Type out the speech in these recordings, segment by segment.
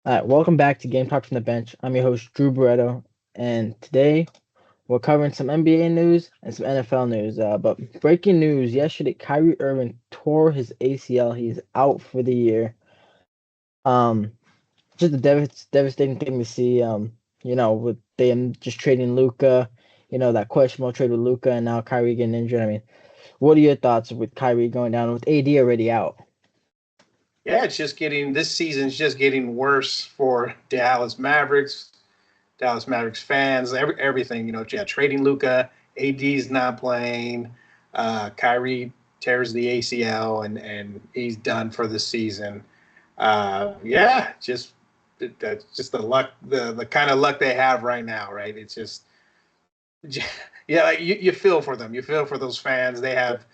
All right, welcome back to Game Talk from the Bench. I'm your host, Drew Barretto, and today we're covering some NBA news and some NFL news. But breaking news yesterday, Kyrie Irving tore his ACL. He's out for the year. Um, just a devastating thing to see. With them just trading Luca, that questionable trade with Luca, and now Kyrie getting injured. I mean, what are your thoughts with Kyrie going down with AD already out? Yeah, it's just getting this season's just getting worse for Dallas Mavericks fans, everything. Yeah, trading Luca, AD's not playing, Kyrie tears the ACL and he's done for the season. Yeah, that's just the luck, the kind of luck they have right now, right? It's just yeah, like you feel for them. You feel for those fans. They have,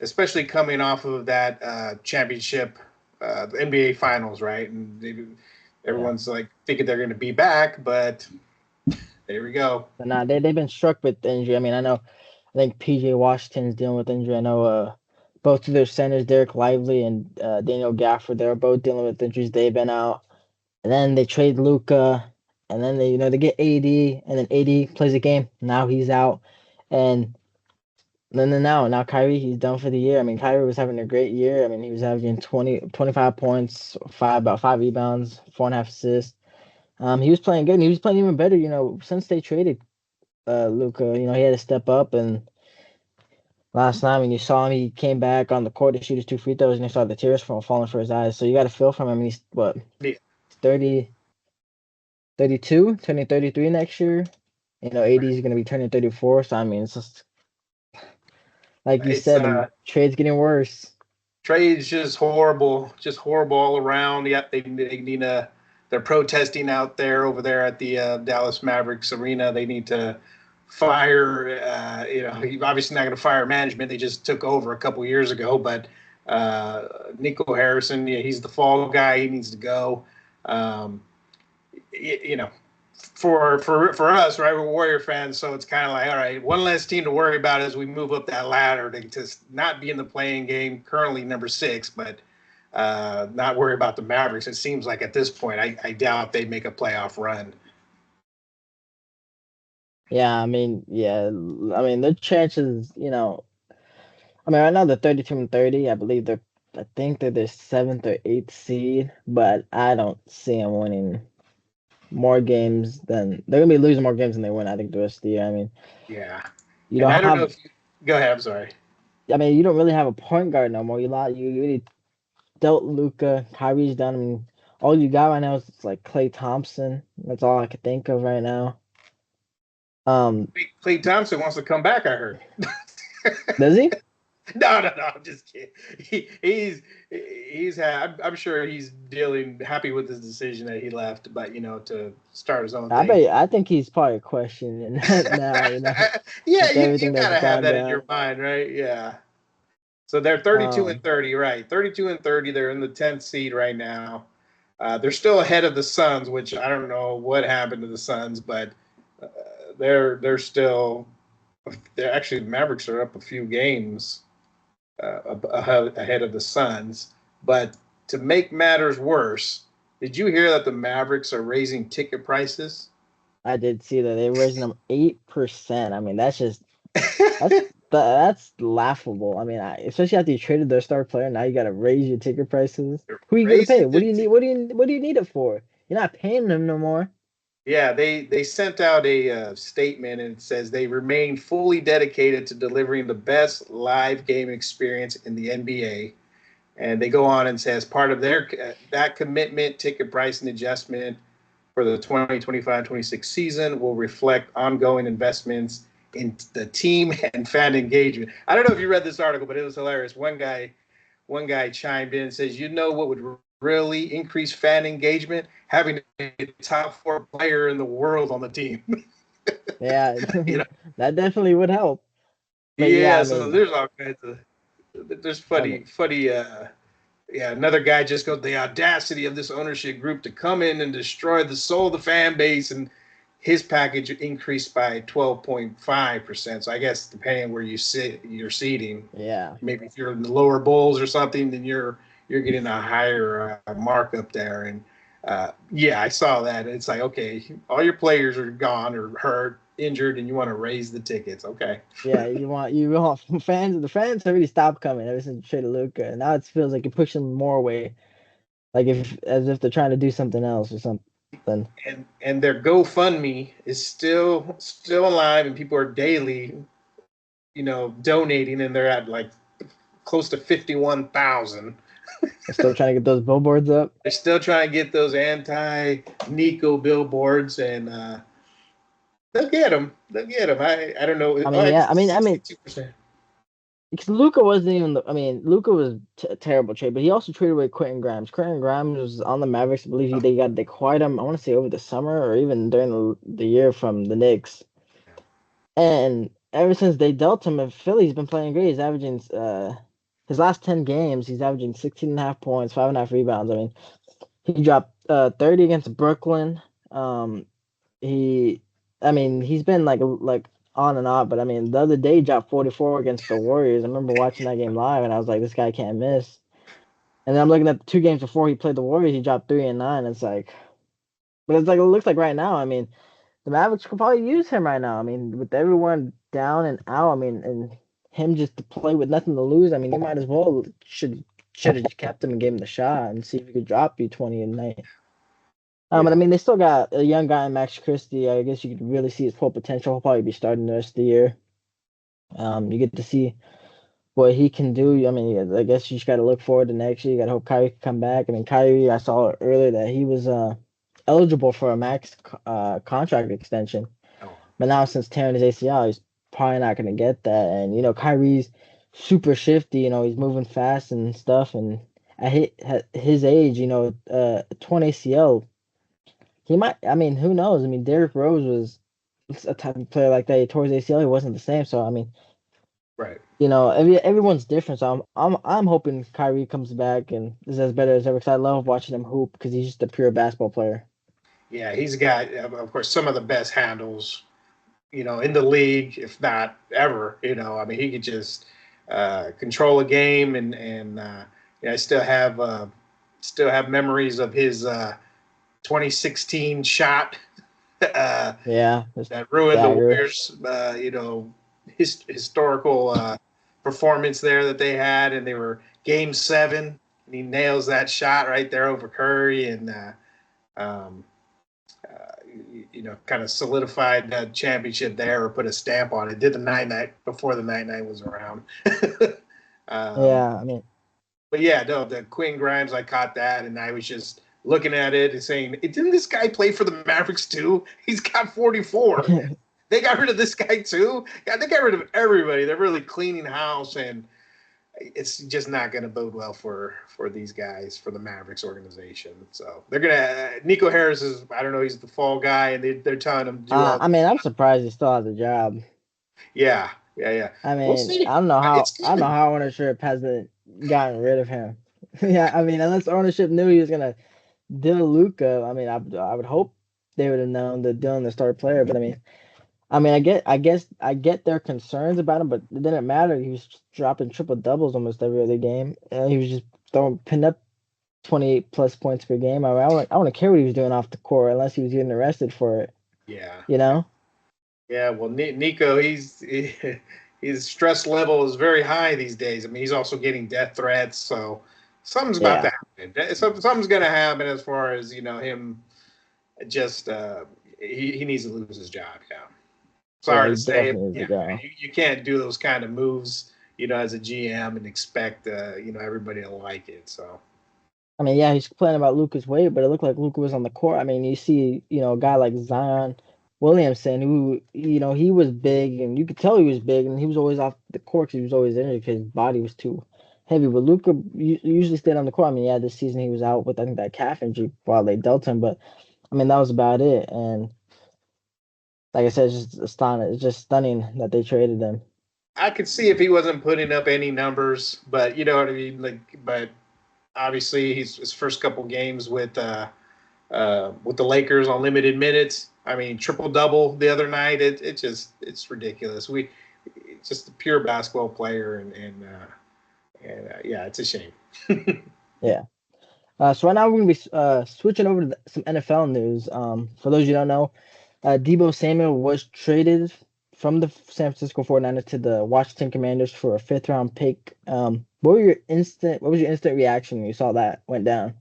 especially coming off of that championship, the NBA Finals, right? And Yeah. everyone's like thinking they're going to be back, but there we go. But nah, they've been struck with injury. I mean, I think PJ Washington's dealing with injury. I know both of their centers, Derek Lively and Daniel Gafford, they're both dealing with injuries. They've been out. And then they trade Luca, and then they get AD, and then AD plays a game. Now he's out, and then now Kyrie, he's done for the year. I mean, Kyrie was having a great year. I mean, he was averaging 25 points, about five rebounds, 4.5 assists. He was playing good. And he was playing even better. Since they traded Luca, he had to step up. And last night when you saw him, he came back on the court to shoot his two free throws, and you saw the tears from falling for his eyes. So you got to feel from him. He's what, Yeah, 30, 32, turning 33 next year. AD is going to be turning 34. So I mean, it's just like you it's said, the trade's getting worse. trade's just horrible all around. Yep, they need a. They're protesting out there over there at the Dallas Mavericks arena. They need to fire. He's obviously not going to fire management. They just took over a couple years ago, but Nico Harrison, yeah, he's the fall guy. He needs to go. Um, you know, for us, right? We're Warrior fans, so it's kind of like, all right, one less team to worry about as we move up that ladder to not be in the playing game. Currently number 6, but not worry about the Mavericks. It seems like at this point, I doubt they make a playoff run. Yeah, I mean, yeah, I mean, the chances, I mean, right now they're 32 and 30. I think they're the seventh or eighth seed, but I don't see them winning more games than they're gonna be losing more games than they win. I think the rest of the year. I mean, Yeah, you and don't I don't know have, if you go ahead. I'm sorry. I mean, you don't really have a point guard no more. You really dealt Luca, Kyrie's done. I mean, all you got right now is like Klay Thompson. That's all I could think of right now. Um, Klay Thompson wants to come back. I heard. does he? No. I'm just kidding. I'm sure he's dealing happy with his decision that he left, but to start his own thing. I think he's probably questioning that now. Yeah, With you everything that's gotta have gone that in your down. mind, right? Yeah. So they're 32 and Um, 30, right? 32 and 30. They're in the 10th seed right now. They're still ahead of the Suns, which I don't know what happened to the Suns, but uh, they're still. They're actually the Mavericks are up a few games ahead of the Suns. But to make matters worse, did you hear that the Mavericks are raising ticket prices? I did see that they're raising them 8%. I mean, that's that's laughable. I mean, especially after you traded their star player, now you got to raise your ticket prices. They're Who are you gonna raising pay? What the do you need? What do you need it for? You're not paying them no more. Yeah, they sent out a statement and it says they remain fully dedicated to delivering the best live game experience in the NBA. And they go on and say, as part of their that commitment, ticket pricing adjustment for the 2025-26 season will reflect ongoing investments in the team and fan engagement. I don't know if you read this article, but it was hilarious. One guy chimed in and says, "You know what would really increase fan engagement? Having a top 4 player in the world on the team." Yeah, you know, that definitely would help. But yeah, yeah. So there's all kinds of there's I mean, funny. Yeah, another guy just goes the audacity of this ownership group to come in and destroy the soul of the fan base, and his package increased by 12.5%. So I guess depending on where you sit, you're seating. yeah, Maybe if you're in the lower bowls or something, then you're getting a higher markup there. And Yeah, I saw that. It's like, okay, all your players are gone or hurt, injured, and you want to raise the tickets. Okay. Yeah, you want fans. The fans have really stopped coming ever since you traded Luca, and now it feels like you're pushing more away, like if as if they're trying to do something else or something. And their GoFundMe is still alive, and people are daily, donating, and they're at like close to 51,000. They're still trying to get those billboards up. They're still trying to get those anti Nico billboards, and they'll get them. They'll get them. I don't know. I Oh, mean, it's yeah, I mean, 62%. because Luca wasn't even. I mean, Luca was a terrible trade, but he also traded away Quentin Grimes. Quentin Grimes was on the Mavericks. I believe they acquired him. I want to say over the summer or even during the year from the Knicks. And ever since they dealt him in Philly, he's been playing great. He's averaging his last 10 games, he's averaging 16.5 points, 5.5 rebounds. I mean, he dropped 30 against Brooklyn. Um, he, I mean, he's been like on and off, but I mean, the other day he dropped 44 against the Warriors. I remember watching that game live, and I was like, this guy can't miss. And then I'm looking at the 2 games before he played the Warriors, he dropped 3 and 9. It's like, but it's like it looks like right now. I mean, the Mavericks could probably use him right now. I mean, with everyone down and out, I mean, and him just to play with nothing to lose. I mean, you might as well should have just kept him and gave him the shot and see if he could drop you 20 a night. But I Yeah. mean, they still got a young guy in Max Christie. I guess you could really see his full potential. He'll probably be starting the rest of the year. You get to see what he can do. I mean, I guess you just got to look forward to next year. You got to hope Kyrie can come back. I mean, Kyrie, I saw earlier that he was eligible for a max contract extension. Oh, But now since tearing his ACL, he's probably not going to get that. And Kyrie's super shifty. He's moving fast and stuff. And at his age, torn ACL, he might. I mean, who knows? I mean, Derrick Rose was a type of player like that. He tore his ACL. He wasn't the same. So I mean, right. everyone's different. So I'm hoping Kyrie comes back and is as better as ever. Because I love watching him hoop because he's just a pure basketball player. Yeah, he's got, of course, some of the best handles, in the league, if not ever. I mean, he could just control a game, and yeah, I still have memories of his 2016 shot Yeah, just that ruined the dagger. Warriors. Historical performance there that they had, and they were Game 7, and he nails that shot right there over Curry, and um, kind of solidified that championship there, or put a stamp on it. Did the night before the night was around. um, Yeah, I mean, but yeah, no, the Quinn Grimes, I caught that, and I was just looking at it and saying, didn't this guy play for the Mavericks too? He's got 44. They got rid of this guy too. Yeah, they got rid of everybody. They're really cleaning house, and it's just not going to bode well for these guys, for the Mavericks organization. So they're gonna. Nico Harris is, I don't know, he's the fall guy, and they're telling him to do all. I mean, I'm surprised he still has a job. Yeah, yeah, yeah. I We'll mean, see. It's I don't know coming. how ownership hasn't gotten rid of him. Yeah, I mean, unless ownership knew he was gonna deal Luca, I mean, I would hope they would have known to deal the star player. But I mean, I get their concerns about him, but it didn't matter. He was dropping triple doubles almost every other game, and he was just pinning up 28 plus points per game. I wouldn't care what he was doing off the court unless he was getting arrested for it. Yeah, You yeah, know? yeah. Well, Nico, his stress level is very high these days. I mean, he's also getting death threats, so something's about Yeah. to happen. Something's going to happen as far as him. Just he needs to lose his job. Yeah. Yeah, Sorry he to say it. definitely needs to Yeah, go. you can't do those kind of moves, as a GM, and expect everybody to like it. So I mean, yeah, he's complaining about Luca's weight, but it looked like Luca was on the court. I mean, you see, a guy like Zion Williamson, who, he was big, and you could tell he was big, and he was always off the court 'cause he was always injured because his body was too heavy. But Luca usually stayed on the court. I mean, yeah, this season he was out with, I think, that calf injury while they dealt him, but I mean, that was about it. And like I said, it's just stunning that they traded him. I could see if he wasn't putting up any numbers, but you know what I mean. But obviously, his first couple games with the Lakers on limited minutes. I mean, triple double the other night. It's ridiculous. It's just a pure basketball player, and yeah, it's a shame. Yeah. So right now we're gonna be switching over to some NFL news. For those you don't know, Deebo Samuel was traded from the San Francisco 49ers to the Washington Commanders for a fifth round pick. What was your instant reaction when you saw that went down?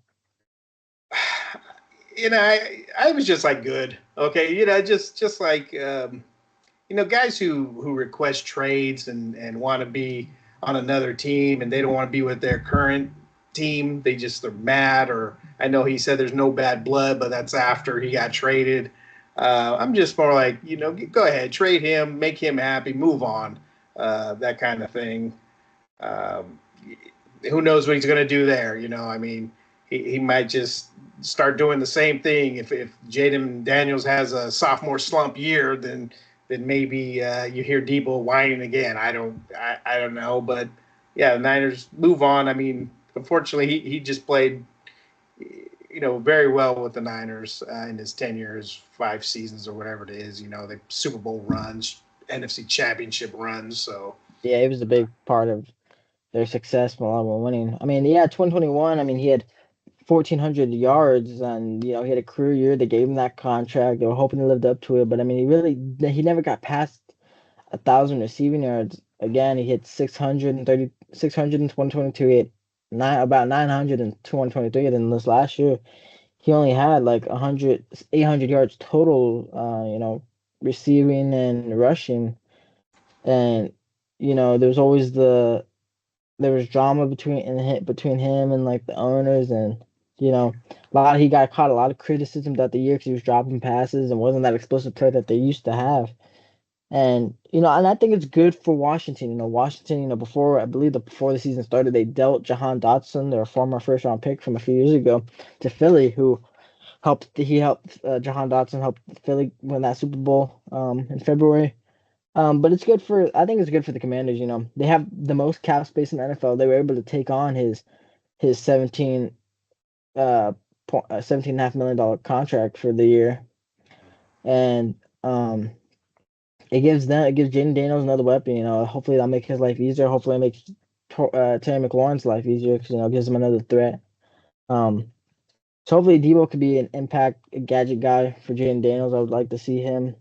I was just like good. Okay, just like guys who request trades and want to be on another team and they don't want to be with their current team. They're mad. Or I know he said there's no bad blood, but that's after he got traded. I'm just more like, go ahead, trade him, make him happy, move on, that kind of thing. Um, who knows what he's going to do there? I mean, he might just start doing the same thing. If Jaden Daniels has a sophomore slump year, then maybe you hear Deebo whining again. I don't know, but yeah, the Niners move on. I mean, unfortunately, he just played very well with the Niners in his tenure, his 5 seasons or whatever it is. The Super Bowl runs, NFC Championship runs. So Yeah, it was a big part of their success while winning. I mean, yeah, 2021. I mean, he had 1,400 yards, and he had a career year. They gave him that contract. They were hoping he lived up to it, but I mean, he never got past 1,000 receiving yards. Again, he hit 600 in 2022. He hit about 900 in 2023. And then this last year, he only had like 800 yards total. Receiving and rushing, and there's always there was drama between him and like the owners, and he got caught a lot of criticism that the year because he was dropping passes and wasn't that explosive player that they used to have. And and I think it's good for Washington. Washington, before the season started, they dealt Jahan Dotson, their former first round pick from a few years ago, to Philly, who helped Jahan Dotson helped Philly win that Super Bowl in February. But I think it's good for the Commanders. They have the most cap space in the NFL. They were able to take on his 17.5 million dollar contract for the year, and it gives Jaden Daniels another weapon. Hopefully that'll make his life easier. Hopefully it makes Terry McLaurin's life easier because it gives him another threat. Um, so hopefully Deebo could be an impact gadget guy for Jaden Daniels. I would like to see him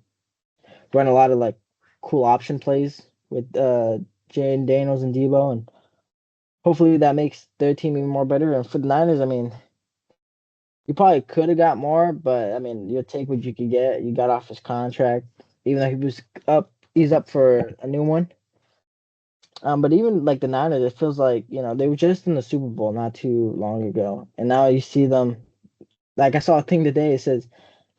run a lot of like cool option plays with Jaden Daniels and Deebo, and hopefully that makes their team even more better. And for the Niners, I mean, you probably could have got more, but I mean, you'll take what you could get. You got off his contract, even though he's up for a new one. But even like the Niners, it feels like they were just in the Super Bowl not too long ago, and now you see them. Like I saw a thing today. It says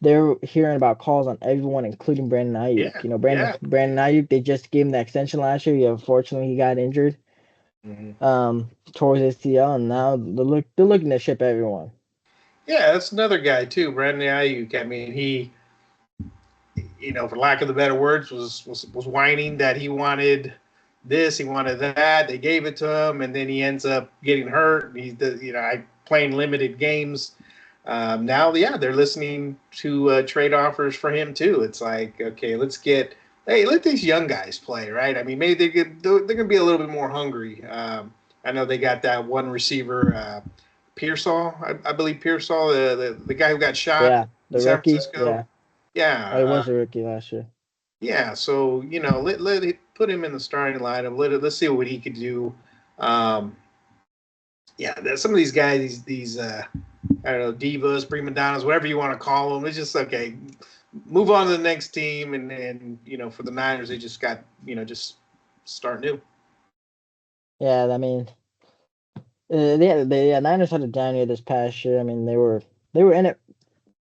they're hearing about calls on everyone, including Brandon Ayuk. yeah, yeah. Brandon Ayuk. They just gave him the extension last year. Yeah, unfortunately, he got injured. Mhm. Towards ACL, and now they're looking to ship everyone. Yeah, that's another guy too, Brandon Ayuk. I mean, he, for lack of the better words, was whining that he wanted this, he wanted that. They gave it to him, and then he ends up getting hurt. I playing limited games. Now, yeah, they're listening to trade offers for him too. It's like, okay, let these young guys play, right? I mean, maybe they're going to be a little bit more hungry. I know they got that one receiver, Pearsall, I believe Pearsall, the guy who got shot Yeah, in the San rookie. Francisco. Yeah, oh, he Yeah, was a rookie last year. yeah. So let it, put him in the starting lineup. Let's see what he could do. Um, yeah, some of these guys, these I don't know, divas, prima donnas, whatever you want to call them. It's just okay. Move on to the next team, and for the Niners, they just got just start new. Yeah, I mean, the Niners had a down year this past year. I mean, they were in it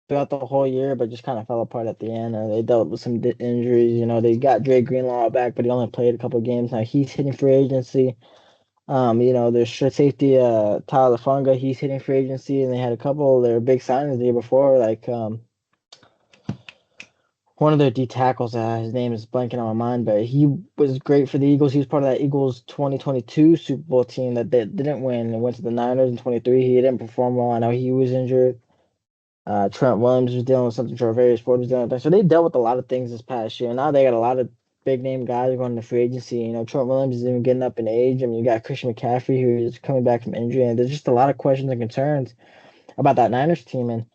throughout the whole year, but just kind of fell apart at the end. They dealt with some injuries. They got Dre Greenlaw back, but he only played a couple of games. Now he's hitting free agency. Their safety Tyler Funga, he's hitting free agency, and they had a couple of their big signings the year before, like one of their D tackles. His name is blanking on my mind, but he was great for the Eagles. He was part of that Eagles 2022 Super Bowl team that they didn't win and went to the Niners in 23. He didn't perform well. I know he was injured. Trent Williams was dealing with something. Travarius Ford was dealing with. So they dealt with a lot of things this past year. Now they got a lot of big name guys going to free agency. Trent Williams is even getting up in age. I mean, you got Christian McCaffrey who's coming back from injury, and there's just a lot of questions and concerns about that Niners team. And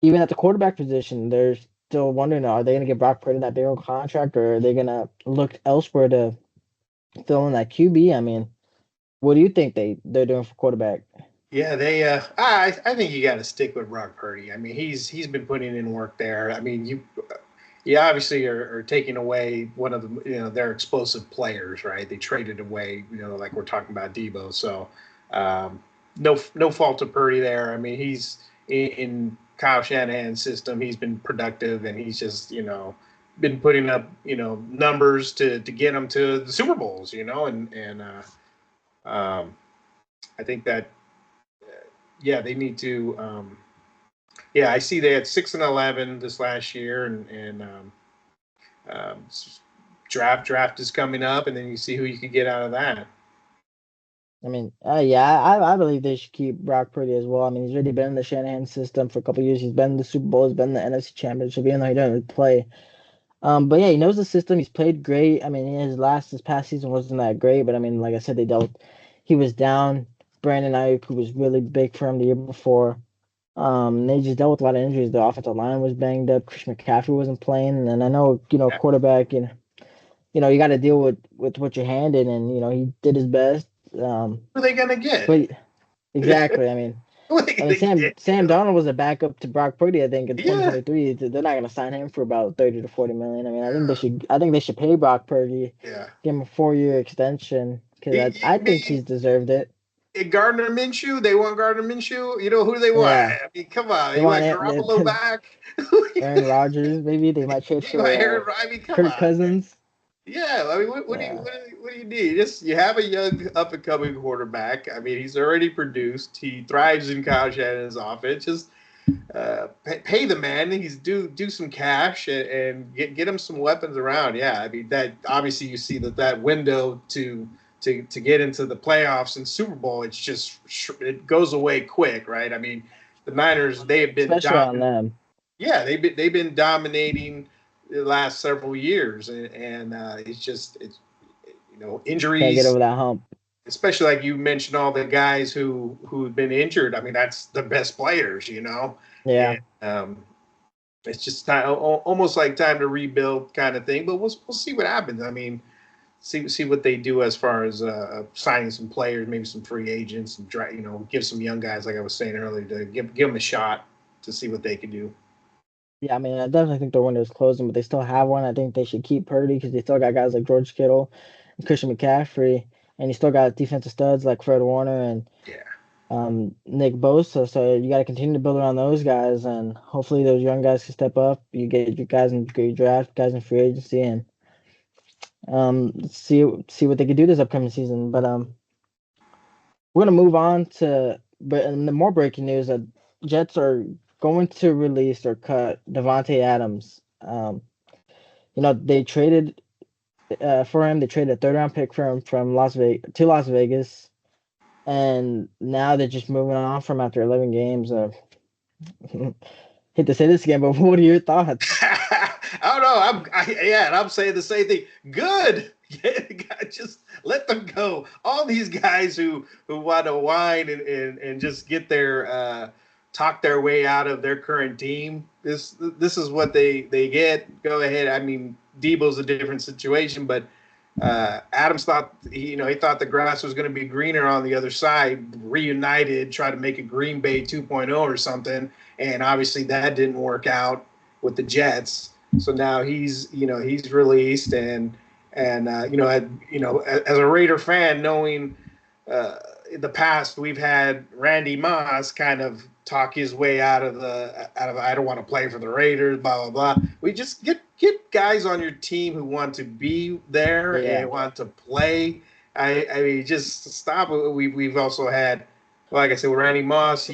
even at the quarterback position, they're still wondering, are they going to get Brock Purdy that big old contract, or are they going to look elsewhere to fill in that QB? I mean, what do you think they're doing for quarterback? Yeah, I think you got to stick with Brock Purdy. I mean, he's been putting in work there. I mean, you obviously are taking away one of the their explosive players, right? They traded away, like we're talking about Deebo. So no fault to Purdy there. I mean, he's in Kyle Shanahan's system. He's been productive, and he's just been putting up numbers to get him to the Super Bowls. I think that yeah, they need to. Yeah, I see they had 6-11 this last year, and um, draft is coming up, and then you see who you can get out of that. I mean, yeah, I believe they should keep Brock Purdy as well. I mean, he's already been in the Shanahan system for a couple of years. He's been in the Super Bowl. He's been in the NFC Championship, even though he doesn't really play. But yeah, he knows the system. He's played great. I mean, this past season wasn't that great, but I mean, like I said, he was down. Brandon Ayuk, who was really big for him the year before. They just dealt with a lot of injuries. The offensive line was banged up. Christian McCaffrey wasn't playing, and I know Yeah. quarterback, you got to deal with what you're handed, and he did his best. Who are they gonna get? But exactly, I mean. Who are they I mean, gonna Sam get? Sam Donald was a backup to Brock Purdy, I think, in Yeah, 2023. They're not going to sign him for about 30 to 40 million. I mean, yeah, I think they should pay Brock Purdy, yeah. give him a 4-year extension because I I think he's mean, deserved it. Gardner Minshew. They want Gardner Minshew. You know who do they want? Yeah, I mean, come on. they You want want Garoppolo back? Aaron Rodgers. Maybe they might trade You want for Aaron? I mean, come Kirk on. Cousins. Yeah, I mean, Yeah, what do you need? Just you have a young up and coming quarterback. I mean, he's already produced. He thrives in Kyle Shanahan's offense. Just pay the man. He's do some cash and get him some weapons around. Yeah, I mean that obviously you see that window to get into the playoffs and Super Bowl. It's just it goes away quick, right? I mean, the Niners they have been especially on dominant. them. Yeah, they've been dominating the last several years, and it's Can't get injuries, over that hump. especially like you mentioned all the guys who've been injured. I mean, that's the best players, Yeah. and it's just time, almost like time to rebuild kind of thing. But we'll see what happens. I mean, see what they do as far as signing some players, maybe some free agents, and give some young guys, like I was saying earlier, to give them a shot to see what they can do. Yeah, I mean, I definitely think their window is closing, but they still have one. I think they should keep Purdy because they still got guys like George Kittle and Christian McCaffrey, and you still got defensive studs like Fred Warner and Yeah. Nick Bosa. So you got to continue to build around those guys, and hopefully those young guys can step up. You get your guys in great draft, guys in free agency, and see what they can do this upcoming season. But we're gonna move on to the more breaking news that Jets are going to release or cut Davante Adams. They traded for him. They traded a third round pick for him from Las Vegas to Las Vegas, and now they're just moving on from after 11 games. Hate to say this again, but what are your thoughts? I don't know. And I'm saying the same thing. Good. Just let them go. All these guys who want to whine and just get their talk their way out of their current team. This is what they get. Go ahead. I mean, Debo's a different situation, but Adams thought he thought the grass was going to be greener on the other side. Reunited, try to make a Green Bay 2.0 or something, and obviously that didn't work out with the Jets. So now he's released, and as a Raider fan, knowing in the past we've had Randy Moss kind of talk his way out of I don't want to play for the Raiders, blah blah blah. We just get guys on your team who want to be there Yeah, and want to play. I mean, just stop. We've also had, like I said, with Randy Moss.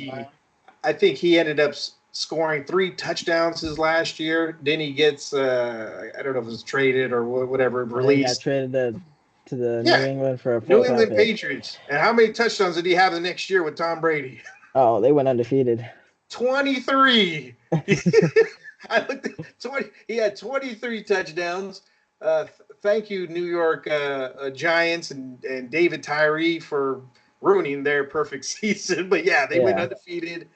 I think he ended up scoring 3 touchdowns his last year. Then he gets I don't know if it was traded or whatever, and then got released. traded to the New Yeah, England for a New fourth round England pick. Patriots. And how many touchdowns did he have the next year with Tom Brady? Oh, they went undefeated. 23. I looked at 20. He had 23 touchdowns, thank you, New York Giants and David Tyree for ruining their perfect season. But yeah, they went Yeah. undefeated.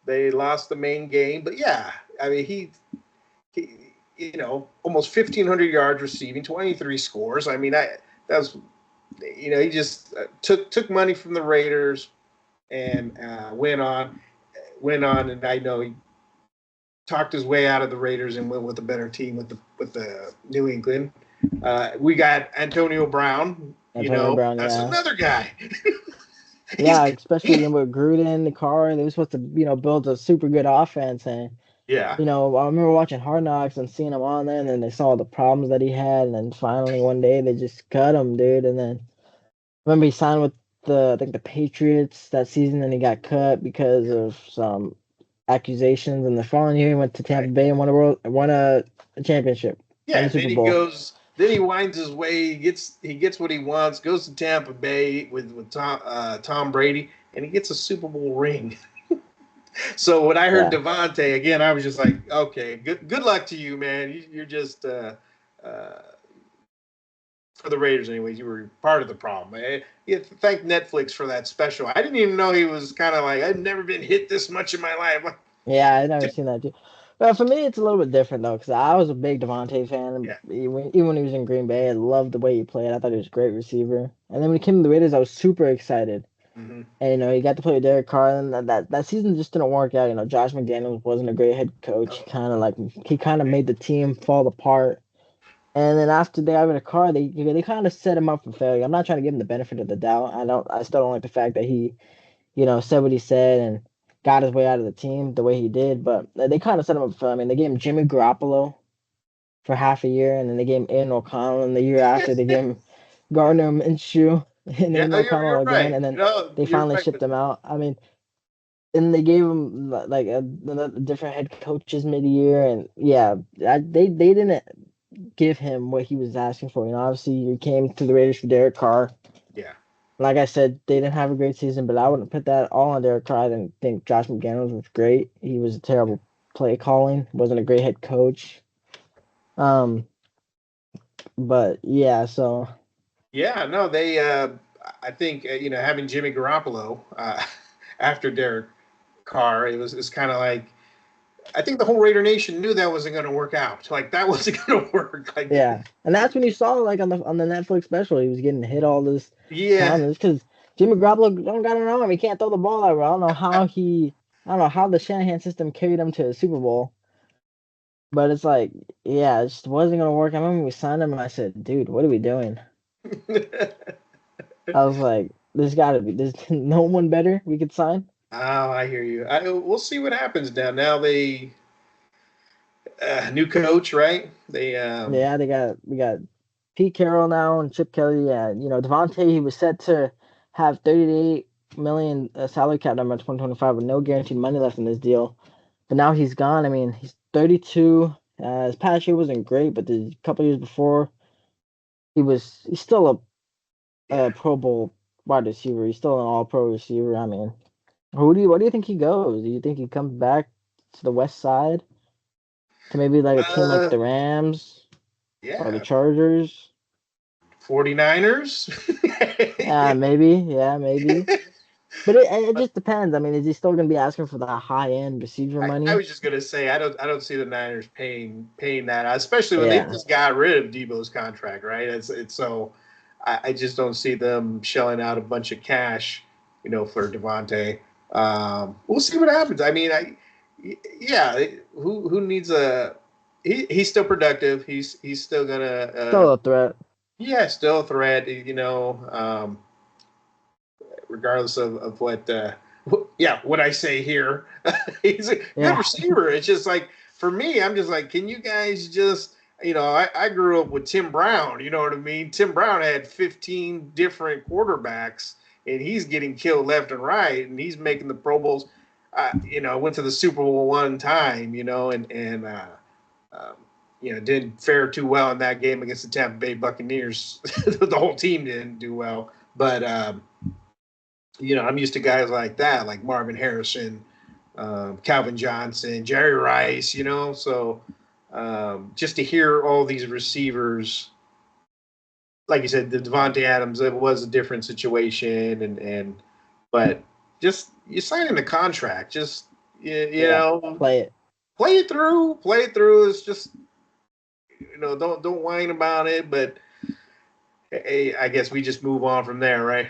They lost the main game, but yeah, I mean he almost 1,500 yards receiving, 23 scores. I mean, that was he just took money from the Raiders and went on, and I know he talked his way out of the Raiders and went with a better team with the New England. We got Antonio Brown. Antonio Brown, That's yeah. another guy. he's Yeah, especially with Gruden, the car, they were supposed to, build a super good offense. And, Yeah, I remember watching Hard Knocks and seeing him on there, and then they saw the problems that he had. And then finally one day they just cut him, dude. And then remember he signed with I think the Patriots that season, and he got cut because of some accusations. And the following year he went to Tampa right. Bay and won a championship, won Yeah, the and then Super he Bowl. goes. Then he winds his way. He gets what he wants. Goes to Tampa Bay with Tom Brady, and he gets a Super Bowl ring. So when I heard Yeah. Davante again, I was just like, okay, good luck to you, man. You're just uh, for the Raiders, anyways. You were part of the problem. Thank Netflix for that special. I didn't even know he was kind of like I've never been hit this much in my life. Yeah, I never seen that too. But for me, it's a little bit different though, because I was a big Davante fan. Yeah. Even when he was in Green Bay, I loved the way he played. I thought he was a great receiver. And then when he came to the Raiders, I was super excited. Mm-hmm. And he got to play with Derek Carr, and that season just didn't work out. Josh McDaniels wasn't a great head coach. Oh, He kind of made the team fall apart. And then after they got rid of Carr, they kind of set him up for failure. I'm not trying to give him the benefit of the doubt. I still don't like the fact that he said what he said and got his way out of the team the way he did. But they kind of set him up for. I mean, they gave him Jimmy Garoppolo for half a year, and then they gave him Aiden O'Connell, and the year after they gave him Gardner Minshew and yeah, Aiden you're O'Connell again, right. and then No, they you're finally right shipped with him that. out. I mean, and they gave him like different head coaches mid-year, and yeah, they didn't give him what he was asking for. Obviously he came to the Raiders for Derek Carr. Yeah. Like I said, they didn't have a great season, but I wouldn't put that all on Derek Carr. I didn't think Josh McDaniels was great. He was a terrible play calling, wasn't a great head coach. Um, but yeah, so Yeah, no, they. I think having Jimmy Garoppolo after Derek Carr, it's kind of like I think the whole Raider Nation knew that wasn't going to work out. Like that wasn't going to work. Like yeah, and that's when you saw like on the Netflix special, he was getting hit all this yeah, time. It's because Jimmy Garoppolo don't got an arm. He can't throw the ball that well. I don't know how the Shanahan system carried him to a Super Bowl. But it's like, yeah, it just wasn't gonna work. I remember we signed him, and I said, "Dude, what are we doing?" I was like, there's no one better we could sign." Oh, I hear you. We'll see what happens now. Now they new coach, right? They Yeah, we got Pete Carroll now and Chip Kelly. Yeah, Devontae, he was set to have 38 million salary cap number in 2025 with no guaranteed money left in this deal. But now he's gone. I mean, he's 32. His past year wasn't great, but the couple years before, he's still a yeah. Pro Bowl wide receiver. He's still an All Pro receiver. I mean, what do you think he goes? Do you think he comes back to the West Side to maybe like a team like Uh the Rams or the yeah. Chargers? 49ers. Maybe. Yeah, maybe. But it just depends. I mean, is he still going to be asking for the high end receiver I money? was just gonna say I don't see the Niners paying that, especially when they Yeah. just got rid of Debo's contract, right? It's so I just don't see them shelling out a bunch of cash, for Devontae. We'll see what happens. I mean, yeah, who needs a he's still productive. He's still gonna Still a threat. yeah, still a threat. Regardless of what what I say here. He's a good Yeah. receiver. It's just like for me, I'm just like, can you guys just I grew up with Tim Brown, you know what I mean? Tim Brown had 15 different quarterbacks and he's getting killed left and right and he's making the Pro Bowls. Went to the Super Bowl one time, um, didn't fare too well in that game against the Tampa Bay Buccaneers. The whole team didn't do well, but I'm used to guys like that, like Marvin Harrison, Calvin Johnson, Jerry Rice, So just to hear all these receivers like you said, the Davante Adams, it was a different situation, but just you signing the contract, just you Yeah, know, play it. play it through. It's just don't whine about it, but hey, I guess we just move on from there, right?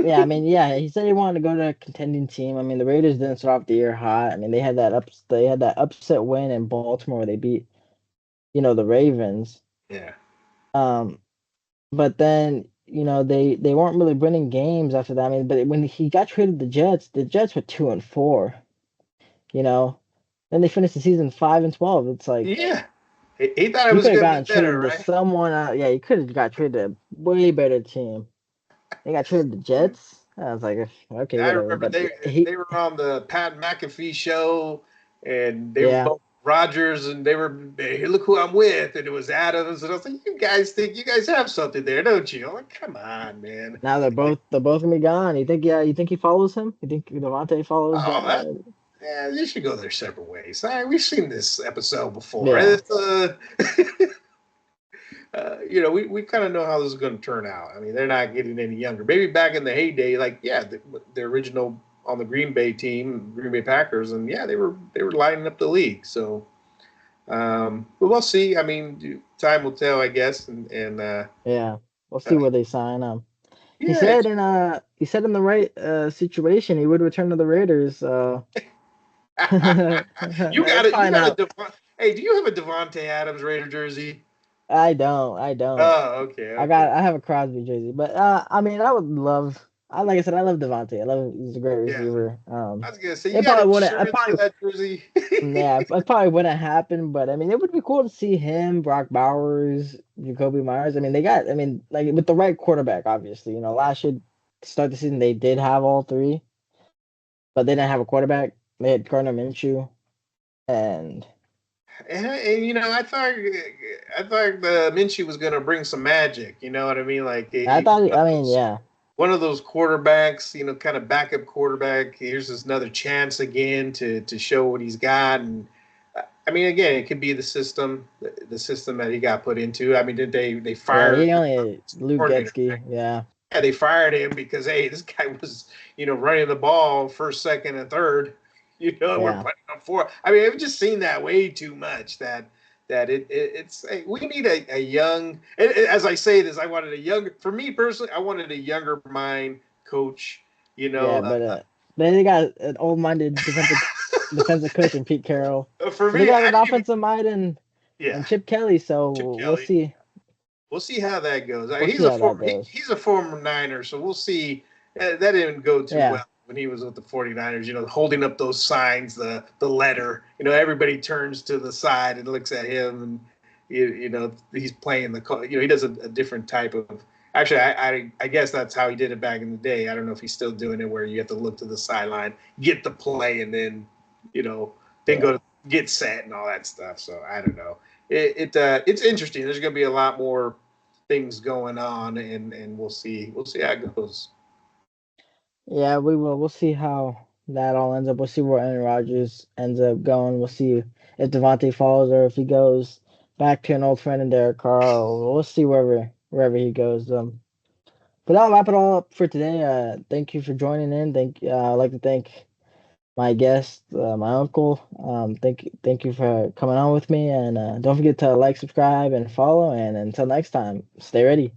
Yeah, I mean, yeah, he said he wanted to go to a contending team. I mean, the Raiders didn't start off the year hot. I mean, they had that upset win in Baltimore where they beat, the Ravens. Yeah. Um, but then, they weren't really winning games after that. I mean, but when he got traded to the Jets were 2-4, you know. Then they finished the season 5-12. It's like Yeah. He thought it you was could have going to gotten get better, traded to right? someone. Yeah, you could have got traded to a way better team. They got traded to Jets. I was like, okay, I whatever. remember But they were on the Pat McAfee show, and they were yeah. both Rogers, and they were, hey, look who I'm with, and it was Adams, and I was like, you guys think you guys have something there, don't you? I'm like, come on, man. Now they're both gonna be gone. You think? Yeah, you think he follows him? You think Davante follows Oh, that? yeah, they should go their separate ways. We've seen this episode before. Yeah, It's, we kind of know how this is going to turn out. I mean, they're not getting any younger. Maybe back in the heyday, like the original on the Green Bay team, Green Bay Packers, and yeah, they were lining up the league. So, but we'll see. I mean, time will tell, I guess. And yeah. We'll see uh, where they sign him. He yeah, said in the right situation he would return to the Raiders. It's you probably got a not. Hey, do you have a Davante Adams Raider jersey? I don't. I don't. Oh, okay, okay. I have a Crosby jersey, but I mean, I would love. Like I said, I love Devontae. I love he's a great Yeah, receiver. I was gonna say you It got probably wouldn't. I insurance for probably that jersey. Yeah, it probably wouldn't happen, but I mean, it would be cool to see him, Brock Bowers, Jacoby Myers. I mean, I mean, like with the right quarterback, obviously. Last year to start the season they did have all three, but they didn't have a quarterback. They had Gardner Minshew, and And I thought the Minshew was going to bring some magic. You know what I mean? Like I he, thought, I mean, yeah, one of those quarterbacks, kind of backup quarterback. Here's this another chance again to show what he's got. And I mean, again, it could be the system that he got put into. I mean, did they yeah, fire he only Luke coordinator? Getzky, yeah, Yeah, they fired him because hey, this guy was running the ball first, second, and third. And we're yeah, putting up four. I mean, I've just seen that way too much. It's hey, we need a young. As I say this, I wanted a younger. For me personally, I wanted a younger mind coach. You yeah, know, but then they got an old-minded defensive coach in Pete Carroll, for but they me, got I an didn't even. offensive mind and Yeah, Chip Kelly, so Chip we'll Kelly. see. We'll see how that goes. We'll see how that goes. He's a former Niner, so we'll see. That didn't go too Yeah. well when he was with the 49ers, holding up those signs, the letter. Everybody turns to the side and looks at him, and he's playing he does a different type of. Actually, I guess that's how he did it back in the day. I don't know if he's still doing it where you have to look to the sideline, get the play, and then then go Yeah. to get set and all that stuff. So I don't know. It's interesting. There's going to be a lot more things going on, and we'll see how it goes. Yeah, we will. We'll see how that all ends up. We'll see where Aaron Rodgers ends up going. We'll see if Devontae falls or if he goes back to an old friend in Derek Carr. We'll see wherever he goes. But I'll wrap it all up for today. Thank you for joining in. I'd like to thank my guest, my uncle. Thank you for coming on with me. And don't forget to like, subscribe, and follow. And until next time, stay ready.